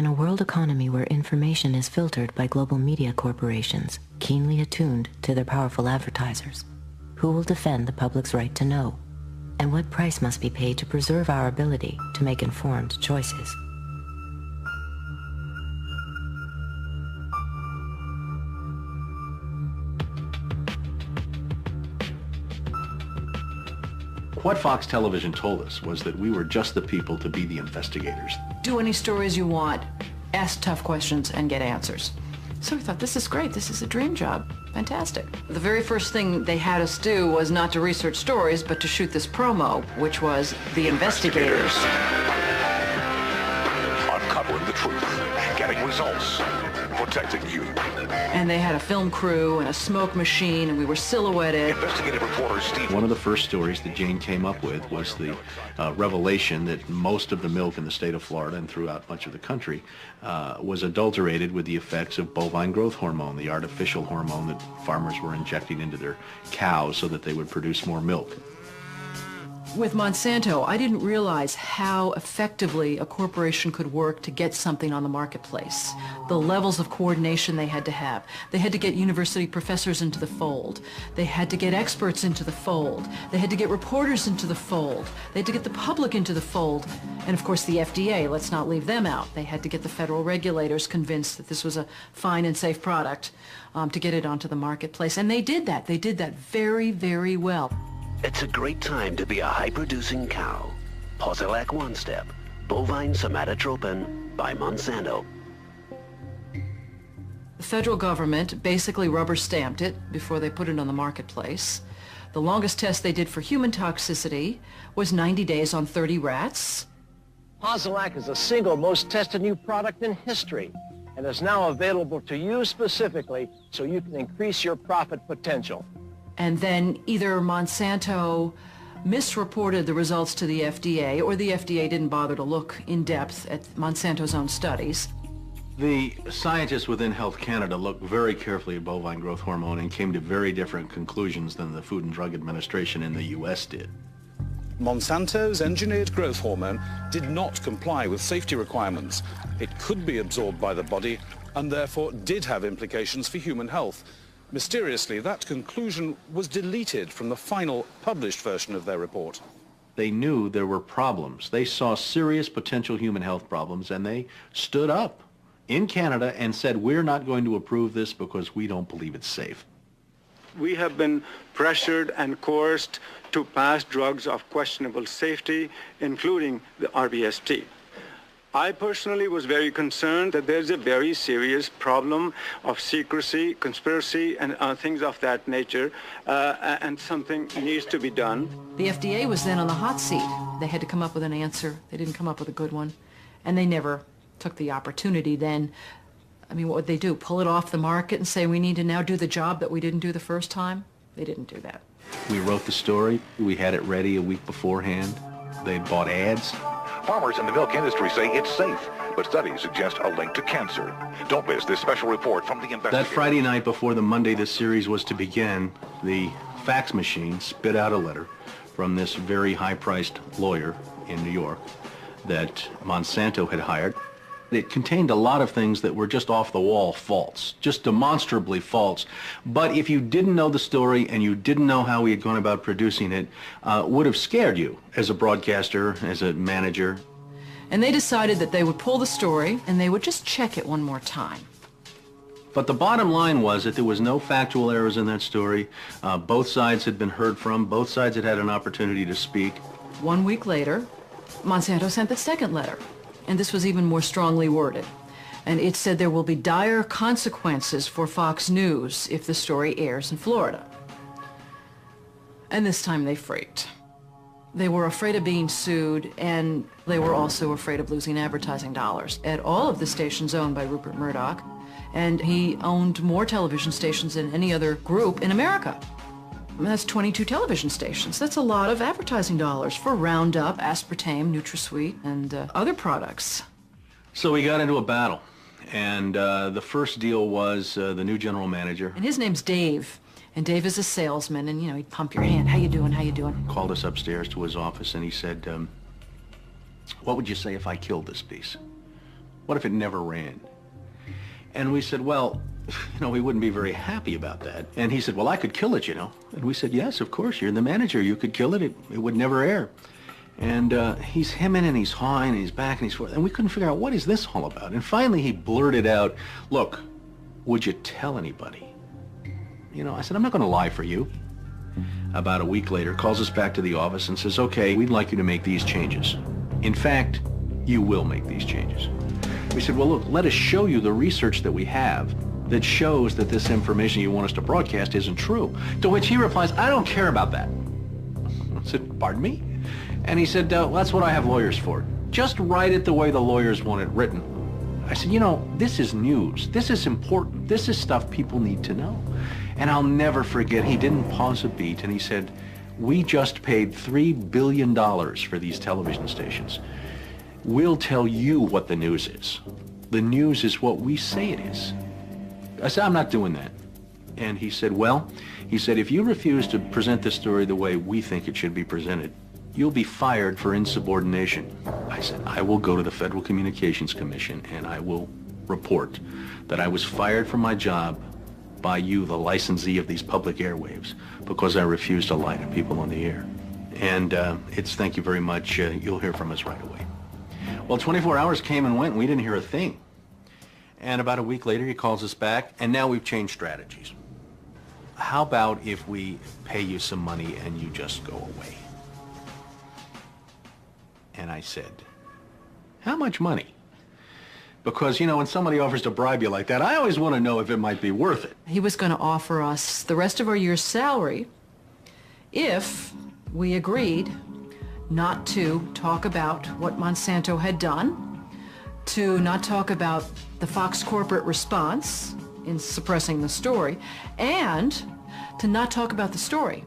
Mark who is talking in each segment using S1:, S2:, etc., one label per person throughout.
S1: In a world economy where information is filtered by global media corporations, keenly attuned to their powerful advertisers, who will defend the public's right to know? And what price must be paid to preserve our ability to make informed choices?
S2: What Fox Television told us was that we were just the people to be the investigators.
S3: Do any stories you want, ask tough questions, and get answers. So we thought, this is great, this is a dream job. Fantastic. The very first thing they had us do was not to research stories, but to shoot this promo, which was The Investigators.
S4: Uncovering the truth, getting results, protecting you.
S3: And they had a film crew and a smoke machine, and we were silhouetted.
S4: Investigative reporter Steve.
S2: One of the first stories that Jane came up with was the revelation that most of the milk in the state of Florida and throughout much of the country was adulterated with the effects of bovine growth hormone, the artificial hormone that farmers were injecting into their cows so that they would produce more milk.
S3: With Monsanto, I didn't realize how effectively a corporation could work to get something on the marketplace. The levels of coordination they had to have. They had to get university professors into the fold. They had to get experts into the fold. They had to get reporters into the fold. They had to get the public into the fold. And of course the FDA, let's not leave them out. They had to get the federal regulators convinced that this was a fine and safe product to get it onto the marketplace. And they did that. They did that very, very well.
S5: It's a great time to be a high-producing cow. POSILAC One Step, bovine somatotropin by Monsanto.
S3: The federal government basically rubber-stamped it before they put it on the marketplace. The longest test they did for human toxicity was 90 days on 30 rats.
S6: POSILAC is the single most tested new product in history and is now available to you specifically so you can increase your profit potential.
S3: And then either Monsanto misreported the results to the FDA, or the FDA didn't bother to look in depth at Monsanto's own studies.
S2: The scientists within Health Canada looked very carefully at bovine growth hormone and came to very different conclusions than the Food and Drug Administration in the U.S. did.
S7: Monsanto's engineered growth hormone did not comply with safety requirements. It could be absorbed by the body and therefore did have implications for human health. Mysteriously, that conclusion was deleted from the final published version of their report.
S2: They knew there were problems. They saw serious potential human health problems, and they stood up in Canada and said, we're not going to approve this because we don't believe it's safe.
S8: We have been pressured and coerced to pass drugs of questionable safety, including the rBST. I personally was very concerned that there's a very serious problem of secrecy, conspiracy, and things of that nature, and something needs to be done.
S3: The FDA was then on the hot seat. They had to come up with an answer. They didn't come up with a good one, and they never took the opportunity then. I mean, what would they do? Pull it off the market and say we need to now do the job that we didn't do the first time? They didn't do that.
S2: We wrote the story. We had it ready a week beforehand. They bought ads.
S4: Farmers in the milk industry say it's safe, but studies suggest a link to cancer. Don't miss this special report from the investigators.
S2: That Friday night before the Monday this series was to begin, the fax machine spit out a letter from this very high-priced lawyer in New York that Monsanto had hired. It contained a lot of things that were just off-the-wall false, just demonstrably false. But if you didn't know the story and you didn't know how we had gone about producing it, would have scared you as a broadcaster, as a manager.
S3: And they decided that they would pull the story and they would just check it one more time.
S2: But the bottom line was that there was no factual errors in that story. Both sides had been heard from. Both sides had had an opportunity to speak.
S3: 1 week later, Monsanto sent the second letter. And this was even more strongly worded. And it said there will be dire consequences for Fox News if the story airs in Florida. And this time they freaked. They were afraid of being sued, and they were also afraid of losing advertising dollars at all of the stations owned by Rupert Murdoch. And he owned more television stations than any other group in America. I mean, that's 22 television stations. That's a lot of advertising dollars for Roundup, aspartame, NutraSweet, and other products.
S2: So we got into a battle, and the first deal was the new general manager.
S3: And his name's Dave, and Dave is a salesman, and, you know, he'd pump your hand. How you doing, how you doing?
S2: Called us upstairs to his office, and he said, what would you say if I killed this piece? What if it never ran? And we said, well, we wouldn't be very happy about that. And he said, well, I could kill it, And we said, yes, of course, you're the manager. You could kill it. It would never air. And he's hemming and he's hawing and he's back and he's forth. And we couldn't figure out, what is this all about? And finally he blurted out, look, would you tell anybody? I said, I'm not going to lie for you. About a week later, calls us back to the office and says, okay, we'd like you to make these changes. In fact, you will make these changes. We said, well, look, let us show you the research that we have that shows that this information you want us to broadcast isn't true. To which he replies, I don't care about that. I said, pardon me? And he said, that's what I have lawyers for. Just write it the way the lawyers want it written. I said, this is news. This is important. This is stuff people need to know. And I'll never forget, he didn't pause a beat, and he said, we just paid $3 billion for these television stations. We'll tell you what the news is. The news is what we say it is. I said, I'm not doing that. And he said, if you refuse to present this story the way we think it should be presented, you'll be fired for insubordination. I said, I will go to the Federal Communications Commission and I will report that I was fired from my job by you, the licensee of these public airwaves, because I refused to lie to people on the air. And it's thank you very much. You'll hear from us right away. Well, 24 hours came and went, and we didn't hear a thing. And about a week later, he calls us back, and now we've changed strategies. How about if we pay you some money and you just go away? And I said, how much money? Because, when somebody offers to bribe you like that, I always want to know if it might be worth it.
S3: He was going to offer us the rest of our year's salary if we agreed not to talk about what Monsanto had done, to not talk about the Fox corporate response in suppressing the story, and to not talk about the story.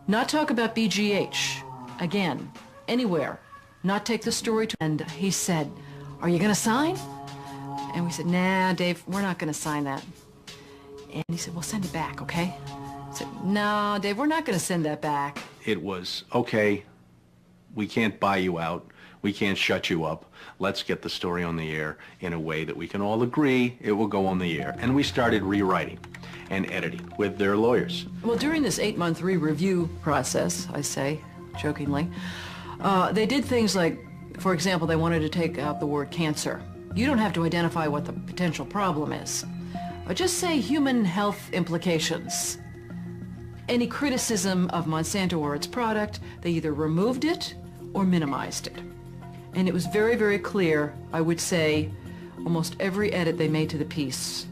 S3: Not talk about BGH, again, anywhere. Not take the story to... And he said, are you going to sign? And we said, nah, Dave, we're not going to sign that. And he said, well, send it back, okay? I said, no, Dave, we're not going to send that back.
S2: It was, okay, we can't buy you out. We can't shut you up. Let's get the story on the air in a way that we can all agree it will go on the air. And we started rewriting and editing with their lawyers.
S3: Well, during this 8-month re-review process, I say, jokingly, they did things like, for example, they wanted to take out the word cancer. You don't have to identify what the potential problem is. Just say human health implications. Any criticism of Monsanto or its product, they either removed it or minimized it. And it was very, very clear, I would say, almost every edit they made to the piece,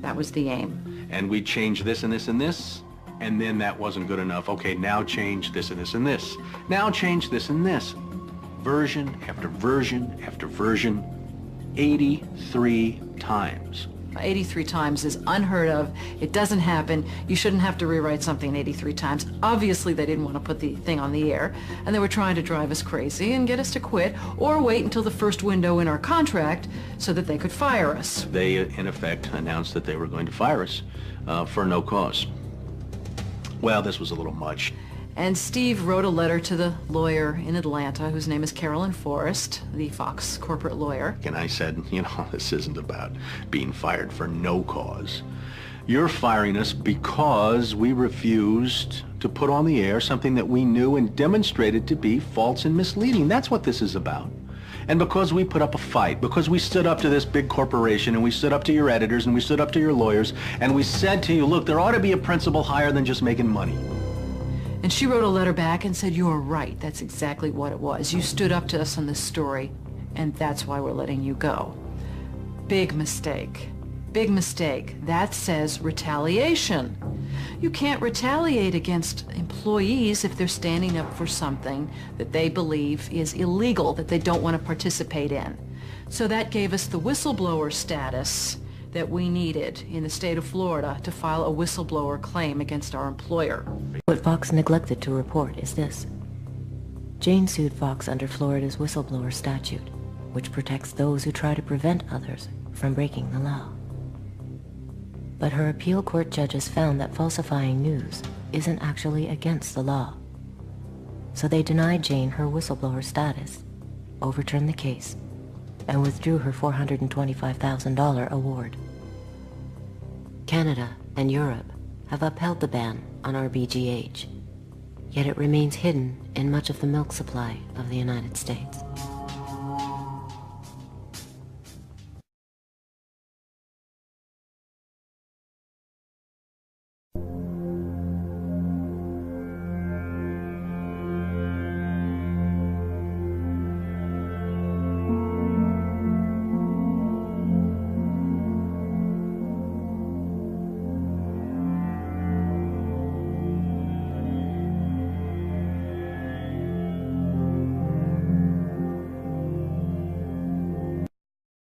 S3: that was the aim.
S2: And we changed this and this and this, and then that wasn't good enough. Okay, now change this and this and this. Now change this and this. Version after version after version, 83 times.
S3: 83 times is unheard of. It doesn't happen. You shouldn't have to rewrite something 83 times. Obviously, they didn't want to put the thing on the air, and they were trying to drive us crazy and get us to quit or wait until the first window in our contract so that they could fire us.
S2: They, in effect, announced that they were going to fire us for no cause. Well, this was a little much.
S3: And Steve wrote a letter to the lawyer in Atlanta, whose name is Carolyn Forrest, the Fox corporate lawyer.
S2: And I said, this isn't about being fired for no cause. You're firing us because we refused to put on the air something that we knew and demonstrated to be false and misleading. That's what this is about. And because we put up a fight, because we stood up to this big corporation, and we stood up to your editors, and we stood up to your lawyers, and we said to you, look, there ought to be a principle higher than just making money.
S3: And she wrote a letter back and said, you're right. That's exactly what it was. You stood up to us on this story, and that's why we're letting you go. Big mistake. Big mistake. That says retaliation. You can't retaliate against employees if they're standing up for something that they believe is illegal, that they don't want to participate in. So that gave us the whistleblower status that we needed in the state of Florida to file a whistleblower claim against our employer.
S1: What Fox neglected to report is this. Jane sued Fox under Florida's whistleblower statute, which protects those who try to prevent others from breaking the law. But her appeal court judges found that falsifying news isn't actually against the law. So they denied Jane her whistleblower status, overturned the case, and withdrew her $425,000 award. Canada and Europe have upheld the ban on rBGH, yet it remains hidden in much of the milk supply of the United States.